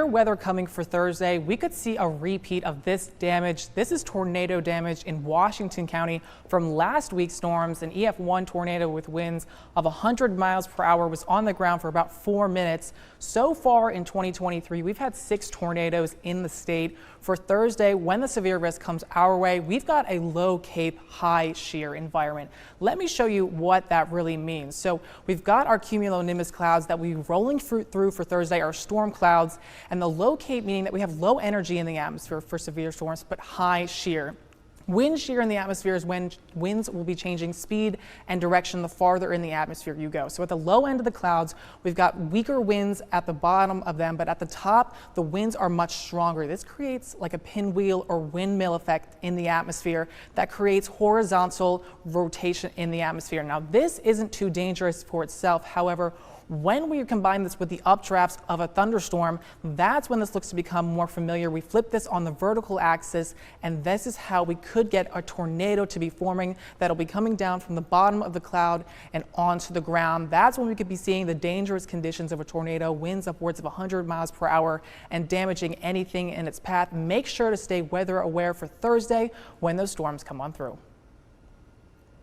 severe weather coming for Thursday. We could see a repeat of this damage. This is tornado damage in Washington County from last week's storms. An EF1 tornado with winds of 100 miles per hour was on the ground for about 4 minutes. So far in 2023, we've had 6 tornadoes in the state. For Thursday, when the severe risk comes our way, we've got a low Cape, high shear environment. Let me show you what that really means. So we've got our cumulonimbus clouds that we're rolling through for Thursday, our storm clouds, and the low Cape meaning that we have low energy in the atmosphere for severe storms, but high shear. Wind shear in the atmosphere is when winds will be changing speed and direction the farther in the atmosphere you go. So at the low end of the clouds, we've got weaker winds at the bottom of them, but at the top, the winds are much stronger. This creates like a pinwheel or windmill effect in the atmosphere that creates horizontal rotation in the atmosphere. Now, this isn't too dangerous for itself. However, when we combine this with the updrafts of a thunderstorm, that's when this looks to become more familiar. We flip this on the vertical axis, and this is how we could get a tornado to be forming that'll be coming down from the bottom of the cloud and onto the ground. That's when we could be seeing the dangerous conditions of a tornado, winds upwards of 100 miles per hour and damaging anything in its path. Make sure to stay weather aware for Thursday when those storms come on through.